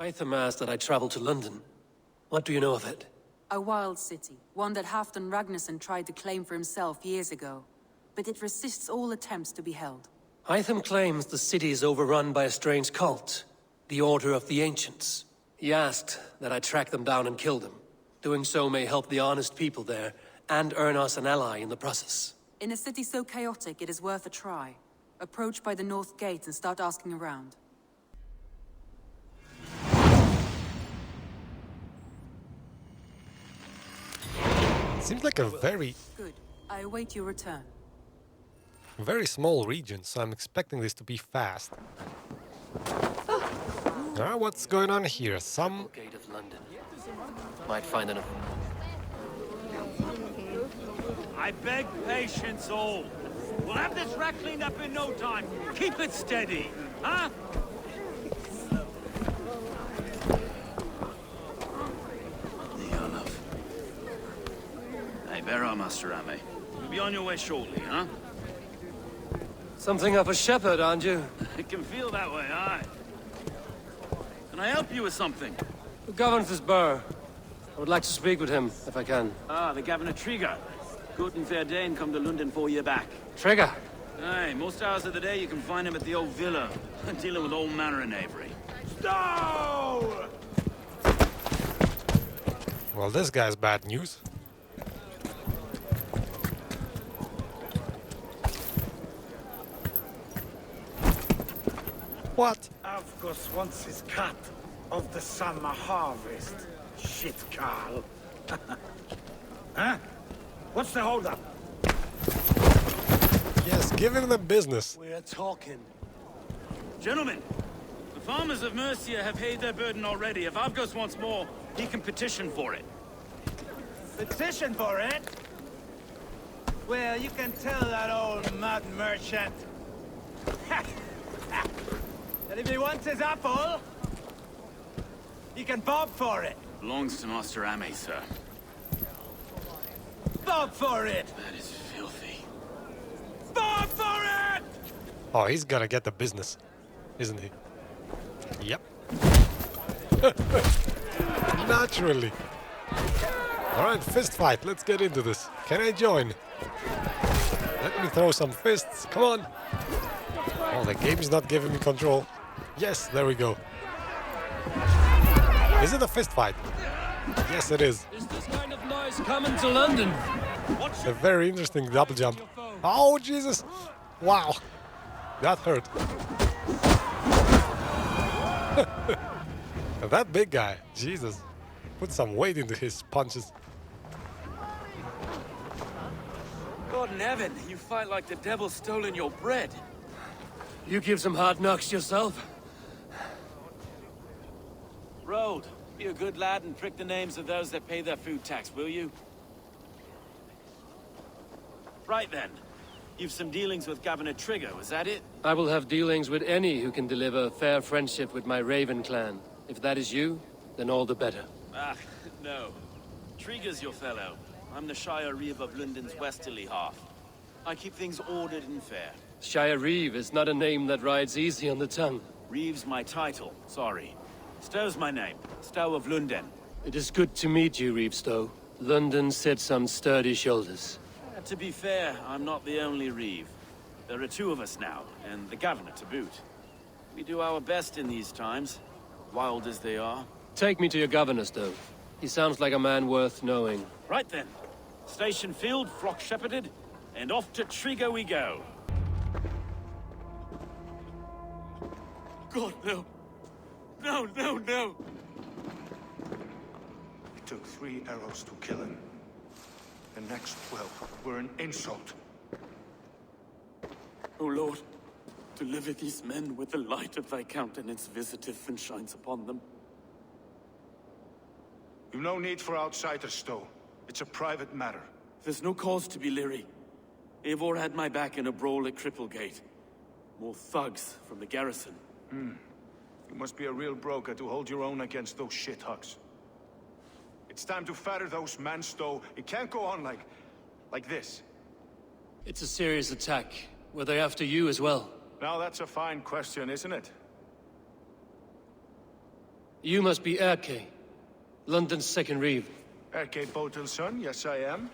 Hytham asked that I travel to London. What do you know of it? A wild city, one that Halfdan Ragnarsson tried to claim for himself years ago. But it resists all attempts to be held. Hytham claims the city is overrun by a strange cult, the Order of the Ancients. He asked that I track them down and kill them. Doing so may help the honest people there, and earn us an ally in the process. In a city so chaotic, it is worth a try. Approach by the North Gate and start asking around. Seems like a very Good. I await your return. small region, so I'm expecting this to be fast. What's going on here? Some Gate of London. Might find enough. I beg patience, all. We'll have this wreck cleaned up in no time. Keep it steady, huh? Eivor, Master Ame. You'll be on your way shortly, huh? Something of a shepherd, aren't you? It can feel that way, aye. Can I help you with something? Who governs this burr? I would like to speak with him, if I can. Ah, the Governor Trigger. Good and fair Dane come to London 4 year back. Trigger! Aye, most hours of the day you can find him at the old villa, dealing with all manner of knavery. Stow! well, this guy's bad news. What? Avgos wants his cut of the summer harvest. Shit, Carl. Huh? What's the holdup? Yes, give him the business. We're talking. Gentlemen, the farmers of Mercia have paid their burden already. If Avgos wants more, he can petition for it. Petition for it? Well, you can tell that old mud merchant that if he wants his apple, he can bob for it. Belongs to Master Ame, sir. Bob for it! That is filthy. Bob for it! Oh, he's gonna get the business, isn't he? Yep. Naturally. Alright, fist fight. Let's get into this. Can I join? Let me throw some fists. Come on. Oh, the game is not giving me control. Yes, there we go. Is it a fist fight? Yes, it is. Is this kind of noise coming to London? A very interesting double jump. Oh, Jesus! Wow. That hurt. That big guy, Jesus. Put some weight into his punches. God in heaven, you fight like the devil's stolen your bread. You give some hard knocks yourself? Road, be a good lad and prick the names of those that pay their food tax, will you? Right then. You've some dealings with Governor Trigger, was that it? I will have dealings with any who can deliver fair friendship with my Raven clan. If that is you, then all the better. Ah, no. Trigger's your fellow. I'm the Shire Reeve of London's westerly half. I keep things ordered and fair. Shire Reeve is not a name that rides easy on the tongue. Reeve's my title, sorry. Stow's my name, Stow of London. It is good to meet you, Reeve Stow. London sits on sturdy shoulders. To be fair, I'm not the only Reeve. There are two of us now, and the Governor to boot. We do our best in these times, wild as they are. Take me to your governor, Stow. He sounds like a man worth knowing. Right then. Station filled, flock shepherded, and off to Trigger we go. God, no. No, no, no! It took 3 arrows to kill him. The next 12 were an insult. O Lord, deliver these men with the light of thy countenance visiteth and shines upon them. You've no need for outsiders, Stow. It's a private matter. There's no cause to be leery. Eivor had my back in a brawl at Cripplegate. More thugs from the garrison. You must be a real broker to hold your own against those shithugs. It's time to fatter those men, Stow. It can't go on like this. It's a serious attack. Were they after you as well? Now that's a fine question, isn't it? You must be Erke, London's second reeve. Erke Botel's son, yes I am.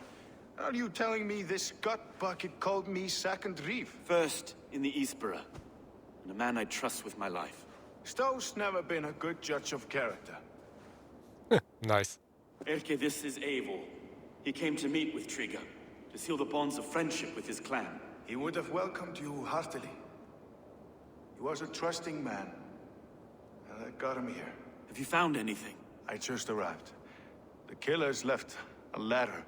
Are you telling me this gut bucket called me second reeve? First in the Eastborough, and a man I trust with my life. Stow's never been a good judge of character. Nice. Erke, this is Eivor. He came to meet with Trigger, to seal the bonds of friendship with his clan. He would have welcomed you heartily. He was a trusting man. And I got him here. Have you found anything? I just arrived. The killers left a ladder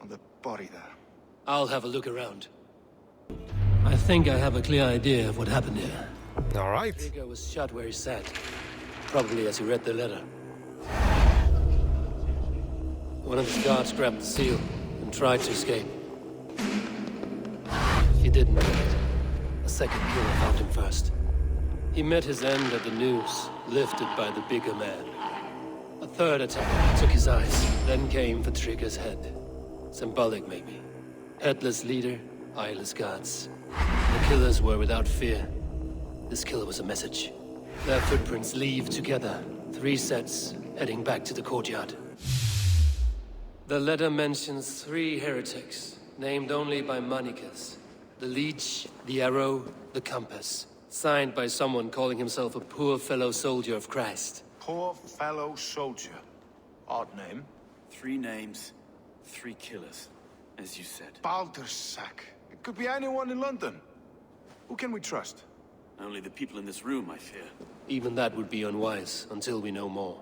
on the body there. I'll have a look around. I think I have a clear idea of what happened here. Alright. Trigger was shot where he sat. Probably as he read the letter. One of his guards grabbed the seal and tried to escape. He didn't make it. A second killer found him first. He met his end at the noose, lifted by the bigger man. A third attack took his eyes, then came for Trigger's head. Symbolic, maybe. Headless leader, eyeless guards. The killers were without fear. This kill was a message. Their footprints leave together. 3 sets, heading back to the courtyard. The letter mentions 3 heretics, named only by Manicus. The Leech, the Arrow, the Compass. Signed by someone calling himself a poor fellow soldier of Christ. Poor fellow soldier. Odd name. 3 names, 3 killers, as you said. Baldersack. It could be anyone in London. Who can we trust? Only the people in this room, I fear. Even that would be unwise, until we know more.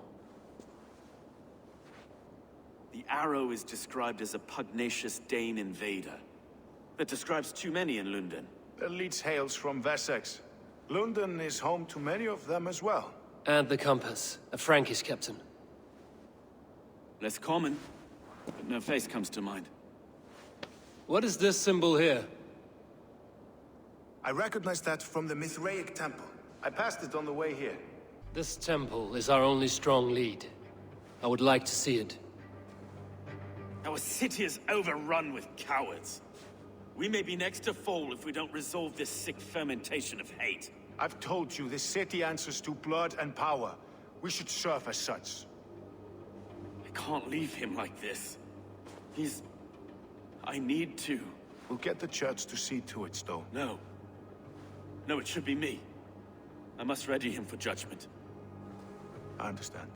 The Arrow is described as a pugnacious Dane invader. That describes too many in London. The Leech hails from Wessex. London is home to many of them as well. And the Compass, a Frankish captain. Less common, but no face comes to mind. What is this symbol here? I recognize that from the Mithraic temple. I passed it on the way here. This temple is our only strong lead. I would like to see it. Our city is overrun with cowards. We may be next to fall if we don't resolve this sick fermentation of hate. I've told you, this city answers to blood and power. We should serve as such. I can't leave him like this. I need to. We'll get the church to see to it, Stowe. No. No, it should be me. I must ready him for judgment. I understand.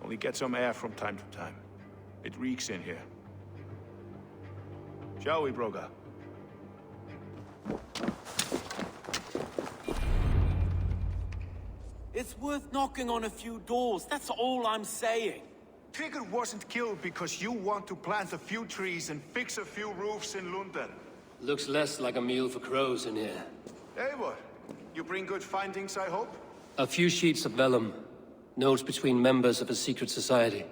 Only get some air from time to time. It reeks in here. Shall we, Broga? It's worth knocking on a few doors, that's all I'm saying. Trigger wasn't killed because you want to plant a few trees and fix a few roofs in London. Looks less like a meal for crows in here. Eivor, you bring good findings, I hope? A few sheets of vellum. Notes between members of a secret society.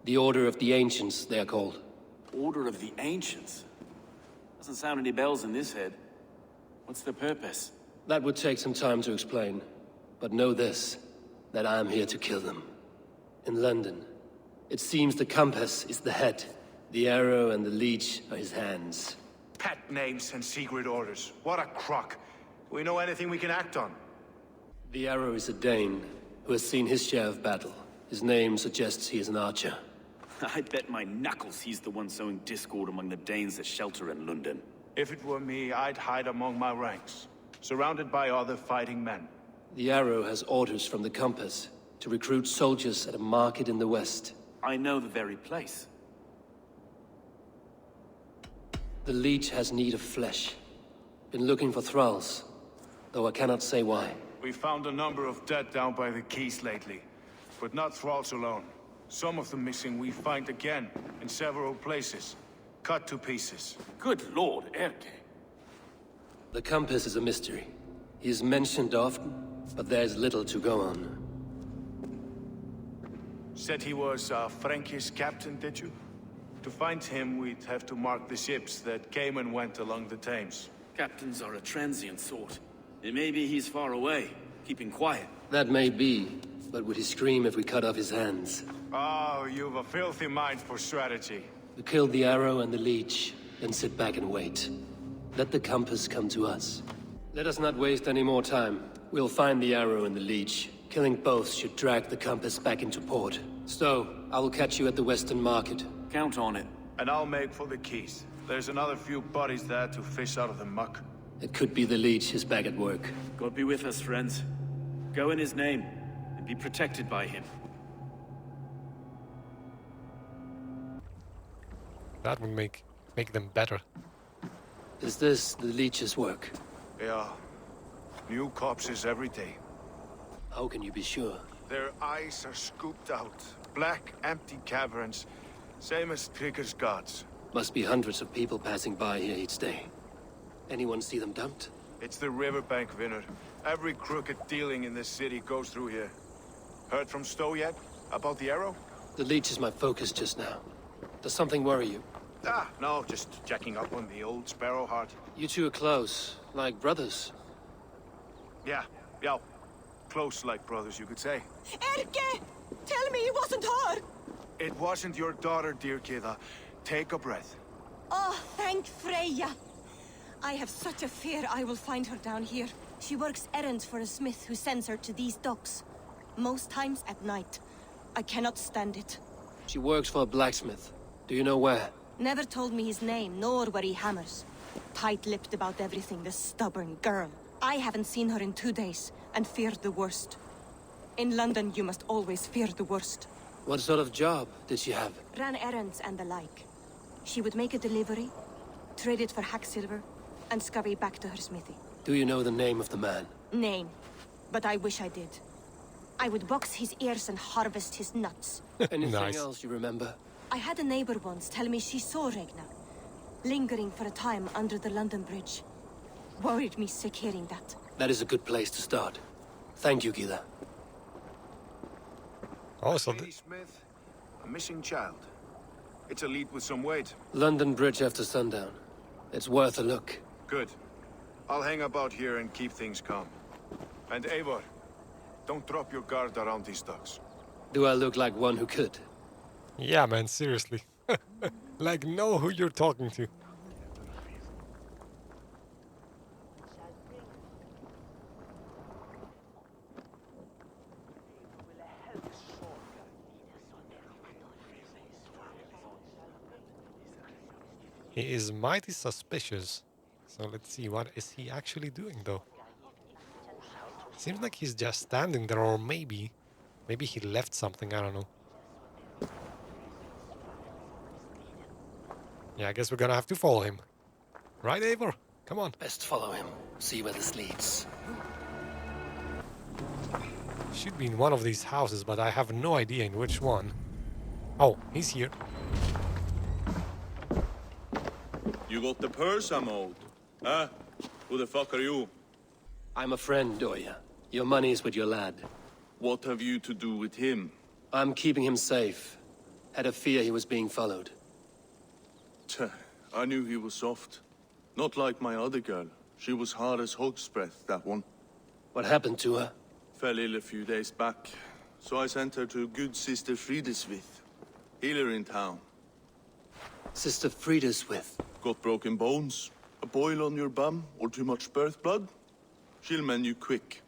The Order of the Ancients, they are called. Order of the Ancients? Doesn't sound any bells in this head. What's their purpose? That would take some time to explain. But know this, that I am here to kill them. In London, it seems the Compass is the head. The Arrow and the Leech are his hands. Pet names and secret orders. What a crock. We know anything we can act on. The Arrow is a Dane, who has seen his share of battle. His name suggests he is an archer. I bet my knuckles he's the one sowing discord among the Danes that shelter in London. If it were me, I'd hide among my ranks, surrounded by other fighting men. The Arrow has orders from the Compass to recruit soldiers at a market in the west. I know the very place. The Leech has need of flesh. Been looking for thralls, though I cannot say why. We found a number of dead down by the quays lately, but not thralls alone. Some of the missing we find again in several places, cut to pieces. Good lord, Erke. The Compass is a mystery. He is mentioned often, but there's little to go on. Said he was a Frankish captain, did you? To find him, we'd have to mark the ships that came and went along the Thames. Captains are a transient sort. It may be he's far away, keeping quiet. That may be, but would he scream if we cut off his hands? Oh, you've a filthy mind for strategy. We kill the Arrow and the Leech, then sit back and wait. Let the Compass come to us. Let us not waste any more time. We'll find the Arrow and the Leech, Killing both should drag the compass back into port. So, I will catch you at the Western Market. Count on it. And I'll make for the keys. There's another few bodies there to fish out of the muck. It could be the Leech is back at work. God be with us, friends. Go in his name, and be protected by him. That would make them better. Is this the Leech's work? Yeah. New corpses every day. How can you be sure? Their eyes are scooped out. Black, empty caverns. Same as Trigger's gods. Must be hundreds of people passing by here each day. Anyone see them dumped? It's the riverbank, Vinner. Every crooked dealing in this city goes through here. Heard from Stowe yet? About the arrow? The Leech is my focus just now. Does something worry you? Ah, no, just checking up on the old Sparrowheart. You two are close, like brothers. Yeah. Close like brothers, you could say. Erke! Tell me it wasn't her! It wasn't your daughter, dear Kida. Take a breath. Oh, thank Freya. I have such a fear I will find her down here. She works errands for a smith who sends her to these docks. Most times at night. I cannot stand it. She works for a blacksmith. Do you know where? Never told me his name, nor where he hammers. Tight-lipped about everything, the stubborn girl. I haven't seen her in 2 days, and feared the worst. In London, you must always fear the worst. What sort of job did she have? Ran errands and the like. She would make a delivery, trade it for hack silver, and scurry back to her smithy. Do you know the name of the man? Name. But I wish I did. I would box his ears and harvest his nuts. Anything Nice. else you remember? I had a neighbor once tell me she saw Regna, lingering for a time under the London Bridge. Worried me sick hearing that. That is a good place to start. Thank you, Gila. Oh, so Lady Smith, a missing child. It's a lead with some weight. London Bridge after sundown. It's worth a look. Good. I'll hang about here and keep things calm. And Eivor, don't drop your guard around these docks. Do I look like one who could? yeah, man, seriously. Like, know who you're talking to. He is mighty suspicious. So let's see, what is he actually doing though? Seems like he's just standing there, or maybe he left something, I don't know. Yeah, I guess we're gonna have to follow him. Right, Eivor? Come on. Best follow him. See where this leads. Should be in one of these houses, but I have no idea in which one. Oh, he's here. You got the purse I'm owed? Huh? Who the fuck are you? I'm a friend, Doya. Your money's with your lad. What have you to do with him? I'm keeping him safe. Had a fear he was being followed. Tch, I knew he was soft. Not like my other girl. She was hard as hog's breath, that one. What happened to her? Fell ill a few days back. So I sent her to good Sister Frideswith. Healer in town. Sister Frida's with. Got broken bones, a boil on your bum, or too much birth blood? She'll mend you quick.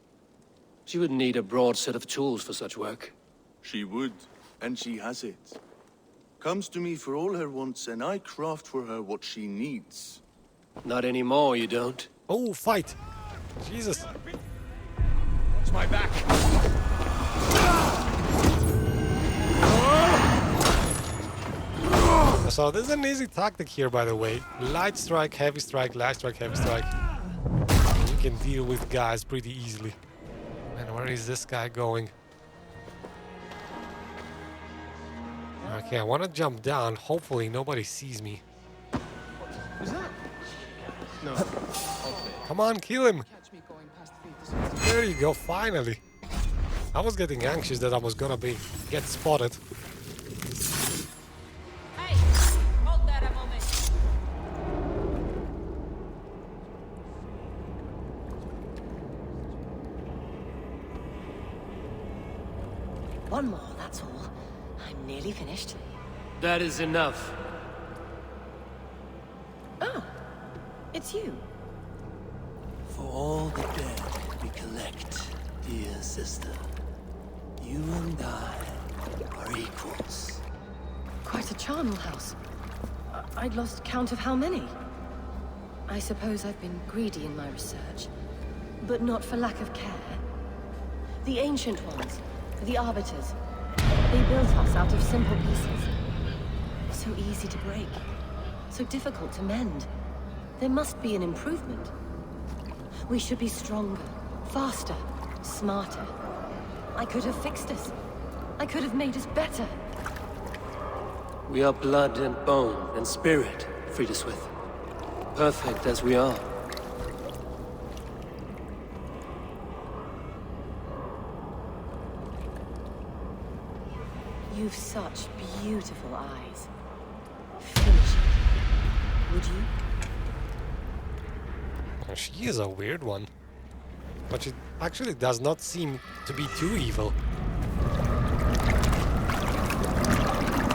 She would need a broad set of tools for such work. She would, and she has it. Comes to me for all her wants, and I craft for her what she needs. Not anymore, you don't. Oh, fight! Jesus. Watch my back. So there's an easy tactic here, by the way. Light strike, heavy strike, light strike, heavy strike. You can deal with guys pretty easily. Man, where is this guy going? Okay, I want to jump down. Hopefully nobody sees me. No. Come on, kill him! There you go, finally. I was getting anxious that I was gonna get spotted. Hey! Hold that a moment. One more, that's all. I'm nearly finished. That is enough. Oh, it's you. For all the dead we collect, dear sister. equals. Quite a charnel house. I'd lost count of how many. I suppose I've been greedy in my research, but not for lack of care. The ancient ones, the arbiters, they built us out of simple pieces. So easy to break, so difficult to mend. There must be an improvement. We should be stronger, faster, smarter. I could have fixed us. I could have made us better. We are blood and bone and spirit, Friedeswith. Perfect as we are. You've such beautiful eyes. Finish it. Would you? Well, she is a weird one. But she actually does not seem to be too evil.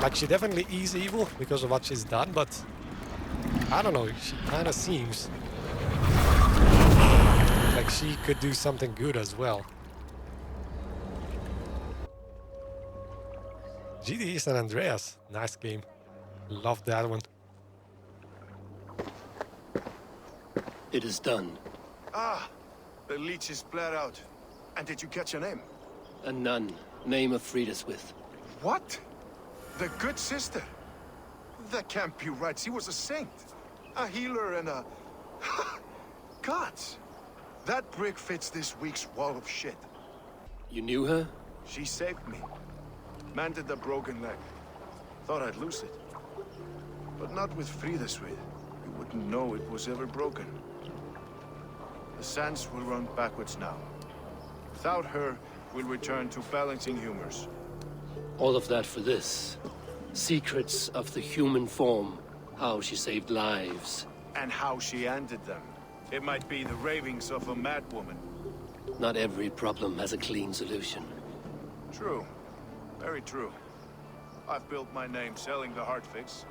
Like, she definitely is evil because of what she's done, but I don't know, she kind of seems like she could do something good as well. GDE San Andreas, nice game. Love that one. It is done. Ah, the leech is bled out. And did you catch a name? A nun, name of Friedeswith. What? The good sister? That can't be right. She was a saint. A healer and a... Gods! That brick fits this week's wall of shit. You knew her? She saved me. Mended the broken leg. Thought I'd lose it. But not with Friedeswith. You wouldn't know it was ever broken. The sands will run backwards now. Without her, we'll return to balancing humors. All of that for this. Secrets of the human form. How she saved lives. And how she ended them. It might be the ravings of a madwoman. Not every problem has a clean solution. True. Very true. I've built my name selling the heart fix.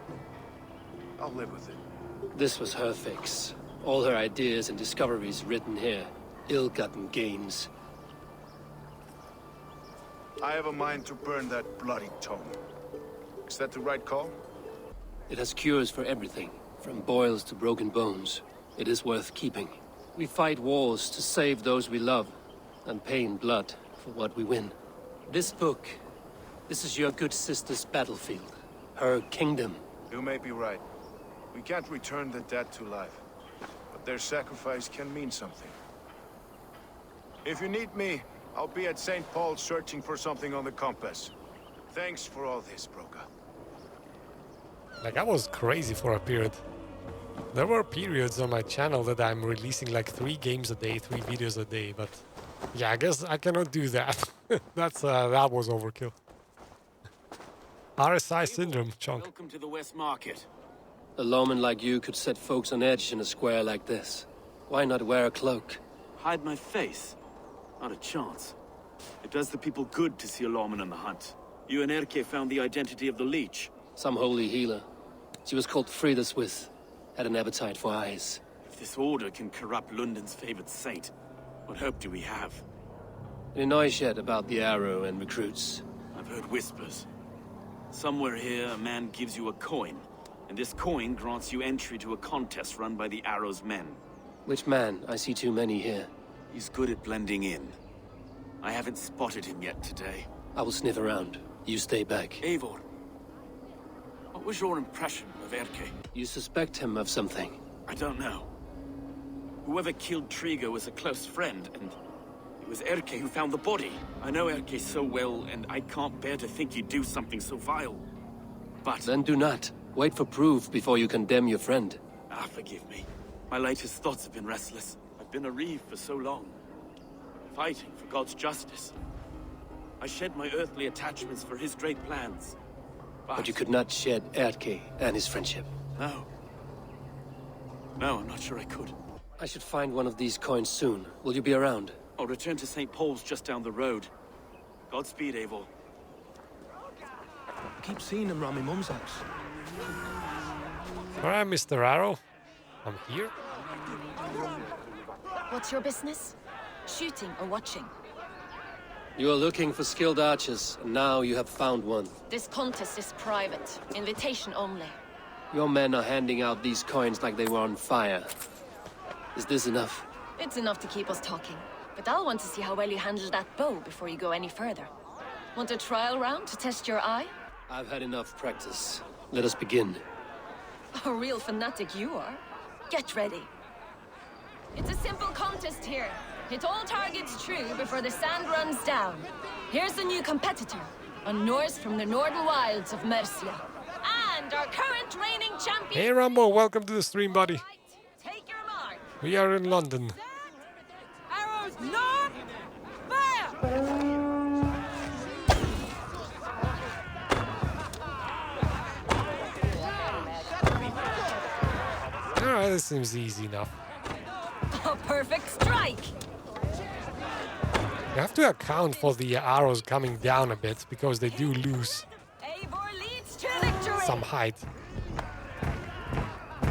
I'll live with it. This was her fix. All her ideas and discoveries written here. Ill-gotten gains. I have a mind to burn that bloody tome. Is that the right call? It has cures for everything, from boils to broken bones. It is worth keeping. We fight wars to save those we love, and pay in blood for what we win. This book, this is your good sister's battlefield. Her kingdom. You may be right. We can't return the dead to life. But their sacrifice can mean something. If you need me, I'll be at St. Paul's searching for something on the compass. Thanks for all this, Broca. Like, I was crazy for a period. There were periods on my channel that I'm releasing like 3 games a day, 3 videos a day, but yeah, I guess I cannot do that. That was overkill. RSI syndrome, chunk. Welcome to the West Market. A lawman like you could set folks on edge in a square like this. Why not wear a cloak? Hide my face? Not a chance. It does the people good to see a lawman on the hunt. You and Erke found the identity of the leech. Some holy healer. She was called Friedeswith. Had an appetite for eyes. If this order can corrupt London's favored saint, what hope do we have? Any noise yet about the arrow and recruits? I've heard whispers. Somewhere here, a man gives you a coin, and this coin grants you entry to a contest run by the Arrow's men. Which man? I see too many here. He's good at blending in. I haven't spotted him yet today. I will sniff around. You stay back. Eivor, what was your impression of Erke? You suspect him of something? I don't know. Whoever killed Trigo was a close friend, and it was Erke who found the body. I know Erke so well, and I can't bear to think he'd do something so vile. But... Then do not. Wait for proof before you condemn your friend. Ah, forgive me. My latest thoughts have been restless. I've been a reeve for so long. Fighting for God's justice. I shed my earthly attachments for his great plans. But you could not shed Erke and his friendship. No. No, I'm not sure I could. I should find one of these coins soon. Will you be around? I'll return to St. Paul's just down the road. Godspeed, Eivor. I keep seeing them around my mum's house. Alright, Mr. Arrow. I'm here. What's your business? Shooting or watching? You are looking for skilled archers, and now you have found one. This contest is private. Invitation only. Your men are handing out these coins like they were on fire. Is this enough? It's enough to keep us talking. But I'll want to see how well you handle that bow before you go any further. Want a trial round to test your eye? I've had enough practice. Let us begin. A real fanatic you are. Get ready. It's a simple contest here. Hit all targets true before the sand runs down. Here's the new competitor, a Norse from the northern wilds of Mercia. And our current reigning champion... Hey Rambo, welcome to the stream, buddy. Take your mark. We are in London. Arrows north! Fire! Alright, this seems easy enough. A perfect strike. You have to account for the arrows coming down a bit, because they do lose Eivor leads to victory. some height.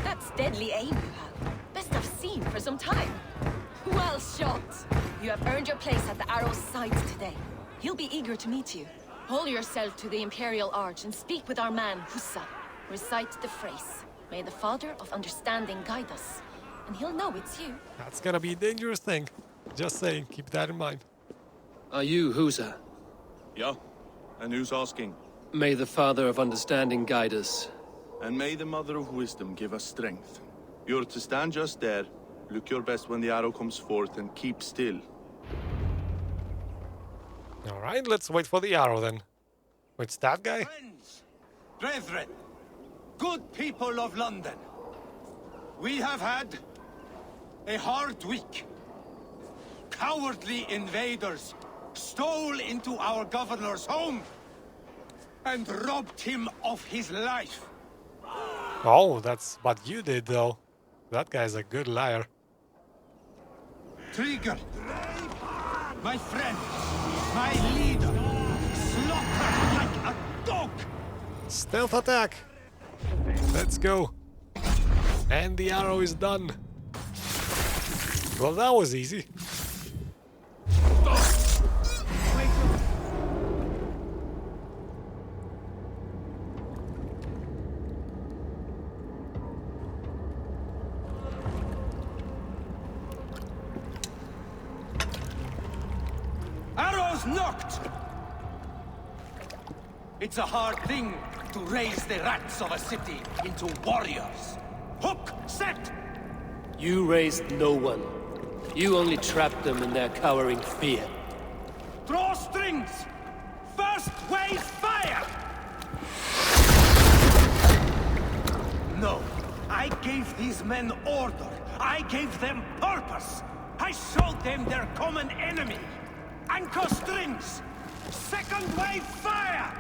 That's deadly aim you have. Best I've seen for some time. Well shot. You have earned your place at the arrow's sides today. He'll be eager to meet you. Hold yourself to the Imperial Arch and speak with our man, Hussa. Recite the phrase. May the Father of Understanding guide us. And he'll know it's you. That's gonna be a dangerous thing. Just saying, keep that in mind. Are you Husa? Yeah? And who's asking? May the Father of Understanding guide us. And may the Mother of Wisdom give us strength. You're to stand just there, look your best when the arrow comes forth, and keep still. Alright, let's wait for the arrow then. Wait, that guy? Friends, brethren, good people of London, we have had a hard week. Cowardly invaders stole into our governor's home and robbed him of his life. Oh, that's what you did though. That guy's a good liar. Trigger, my friend, my leader, slaughtered like a dog. Stealth attack! Let's go. And the arrow is done. Well, that was easy. Arrows knocked! It's a hard thing to raise the rats of a city into warriors. Hook, set! You raised no one. You only trapped them in their cowering fear. Draw strings! First wave fire! No, I gave these men order. I gave them purpose. I showed them their common enemy. Anchor strings! Second wave fire!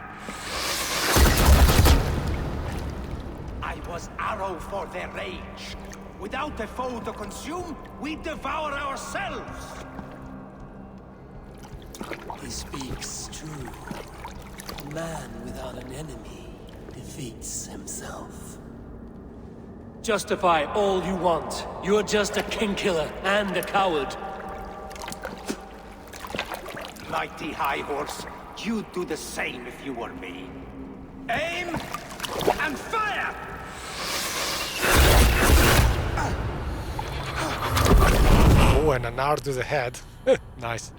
I was arrow for their rage. Without a foe to consume, we devour ourselves! He speaks true. A man without an enemy defeats himself. Justify all you want. You're just a king-killer and a coward. Mighty High Horse, you'd do the same if you were me. Aim and fire! Oh, and an arrow to the head. Nice.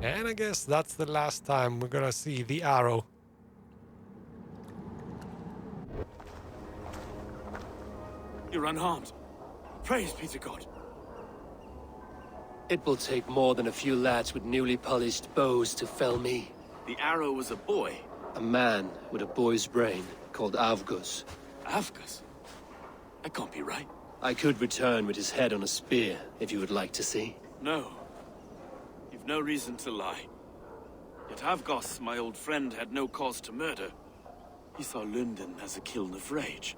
And I guess that's the last time we're gonna see the arrow. You're unharmed. Praise be to God. It will take more than a few lads with newly polished bows to fell me. The arrow was a boy. A man with a boy's brain called Avgus. Avgus? That can't be right. I could return with his head on a spear, if you would like to see. No. You've no reason to lie. Yet Avgos, my old friend, had no cause to murder. He saw London as a kiln of rage.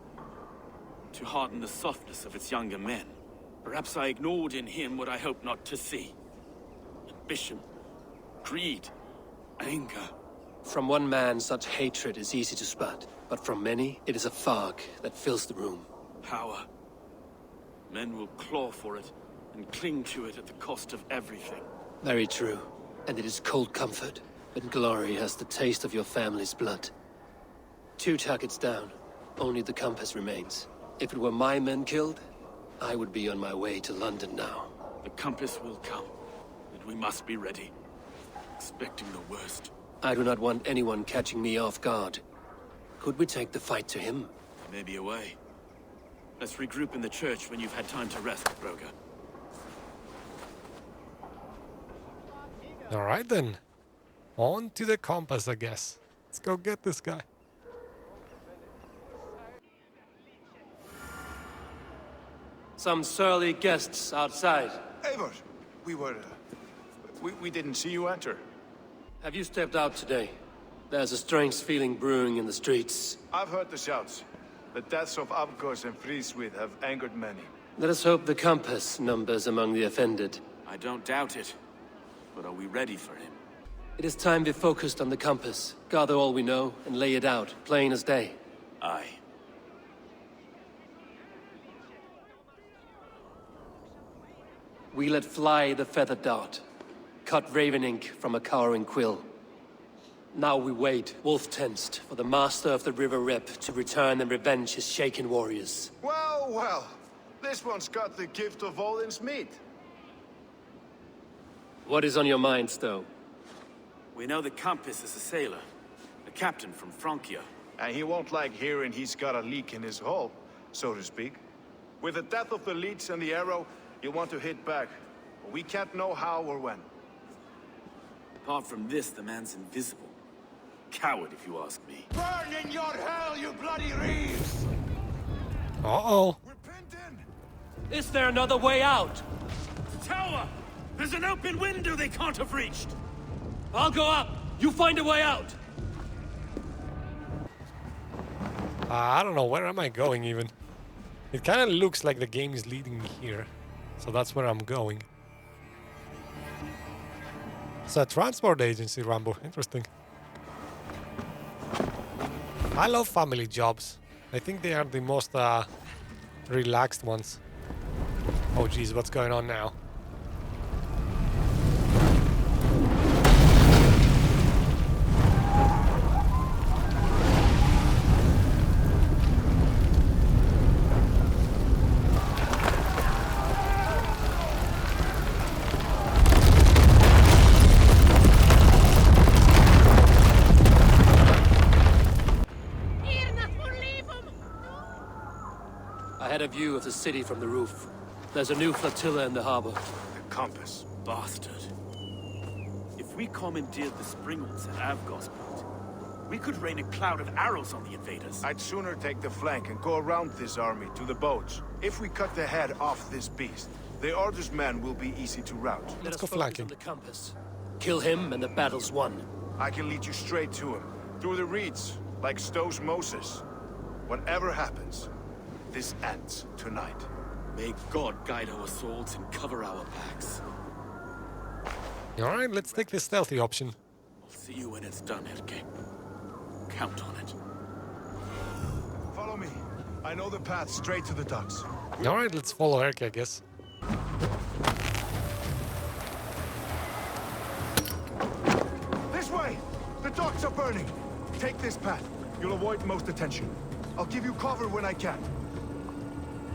To harden the softness of its younger men. Perhaps I ignored in him what I hoped not to see. Ambition, greed, anger. From one man, such hatred is easy to spot. but from many, it is a fog that fills the room. Power. Men will claw for it and cling to it at the cost of everything. Very true. And it is cold comfort, but glory has the taste of your family's blood. 2 targets down. Only the compass remains. If it were my men killed, I would be on my way to London now. The compass will come, and we must be ready. Expecting the worst. I do not want anyone catching me off guard. Could we take the fight to him? Maybe a way. Let's regroup in the church when you've had time to rest, Broga. Alright then. On to the compass, I guess. Let's go get this guy. Some surly guests outside. Eivor, we didn't see you enter. Have you stepped out today? There's a strange feeling brewing in the streets. I've heard the shouts. The deaths of Avgos and Friswith have angered many. Let us hope the compass numbers among the offended. I don't doubt it. But are we ready for him? It is time we focused on the compass, gather all we know, and lay it out, plain as day. Aye. We let fly the feathered dart, cut raven ink from a cowering quill. Now we wait, wolf-tensed, for the master of the River Rep to return and revenge his shaken warriors. Well, well. This one's got the gift of Odin's meat. What is on your mind, Stowe? We know the compass is a sailor. A captain from Francia. And he won't like hearing he's got a leak in his hull, so to speak. With the death of the leech and the arrow, you'll want to hit back. But we can't know how or when. Apart from this, the man's invisible. Coward, if you ask me. Burn in your hell, you bloody reeves! Uh-oh. We're pinned in! Is there another way out? Tower! There's an open window they can't have reached! I'll go up! You find a way out! I don't know, where am I going even? It kind of looks like the game is leading me here. So that's where I'm going. It's a transport agency, Rambo. Interesting. I love family jobs. I think they are the most relaxed ones. Oh geez, what's going on now? I had a view of the city from the roof. There's a new flotilla in the harbor. The compass. Bastard. If we commandeered the springles at Avgosport, we could rain a cloud of arrows on the invaders. I'd sooner take the flank and go around this army to the boats. If we cut the head off this beast, the Order's men will be easy to rout. Let us go focus flanking. on the compass. Kill him and the battle's won. I can lead you straight to him, through the reeds, like Stowe's Moses. Whatever happens, this ends tonight. May God guide our swords and cover our backs. Alright, let's take the stealthy option. I'll see you when it's done, Erke. Count on it. Follow me. I know the path straight to the docks. Alright, let's follow Erke, I guess. This way! The docks are burning! Take this path. You'll avoid most attention. I'll give you cover when I can.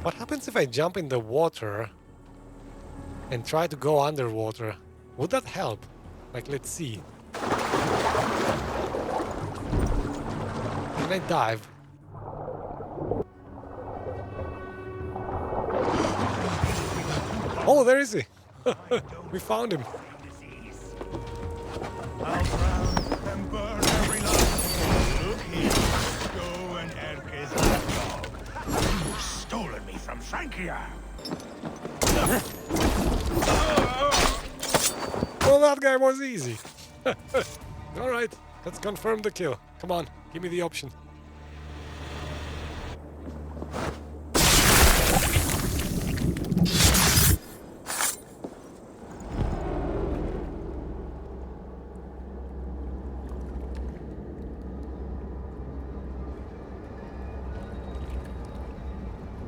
What happens if I jump in the water and try to go underwater? Would that help? Like, let's see. Can I dive? Oh, there is he! We found him. I'll drown and burn every last. Look here, Stowe and Erke's dog. You've stolen me from Francia. Well, that guy was easy. Alright, let's confirm the kill. Come on, give me the option.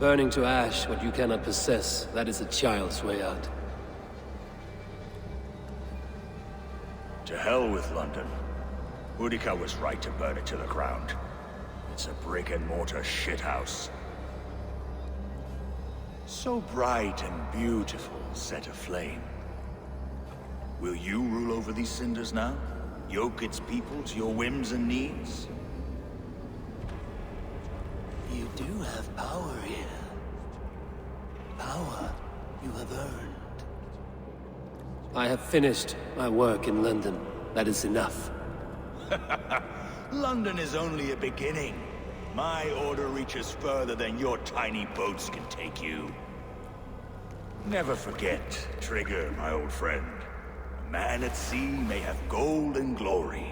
Burning to ash what you cannot possess, that is a child's way out. To hell with London. Boudica was right to burn it to the ground. It's a brick-and-mortar shithouse. So bright and beautiful, set aflame. Will you rule over these cinders now? Yoke its people to your whims and needs? You do have power here. Power you have earned. I have finished my work in London. That is enough. London is only a beginning. My order reaches further than your tiny boats can take you. Never forget, Trigger, my old friend. A man at sea may have gold and glory,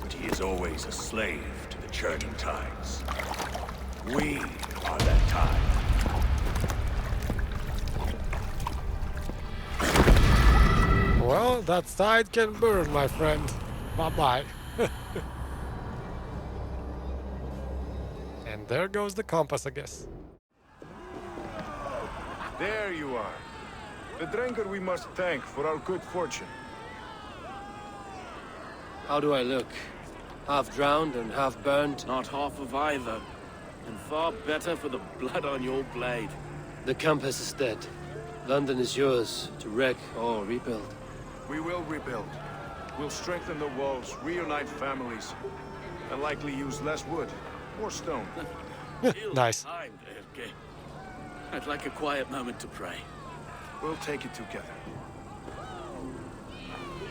but he is always a slave to the churning tides. We are that tide. Well, that tide can burn, my friend. Bye-bye. And there goes the compass, I guess. There you are. The drinker we must thank for our good fortune. How do I look? Half drowned and half burned? Not half of either. And far better for the blood on your blade. The compass is dead. London is yours, to wreck or rebuild. We will rebuild. We'll strengthen the walls, reunite families, and likely use less wood, more stone. Nice. Timed, Erke. I'd like a quiet moment to pray. We'll take it together.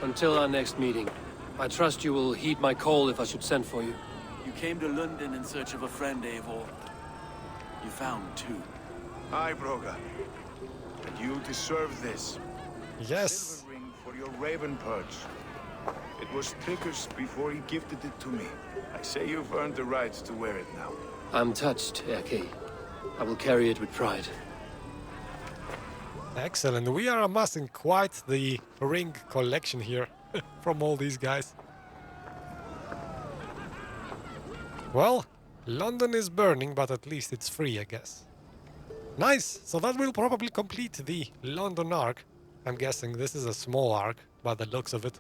Until our next meeting, I trust you will heed my call if I should send for you. You came to London in search of a friend, Eivor. You found two. Aye, Broga. And you deserve this. Yes. Silver ring for your raven perch. It was Trigger's before he gifted it to me. I say you've earned the right to wear it now. I'm touched, Erke. I will carry it with pride. Excellent. We are amassing quite the ring collection here from all these guys. Well, London is burning, but at least it's free, I guess. Nice! So that will probably complete the London arc. I'm guessing this is a small arc, by the looks of it.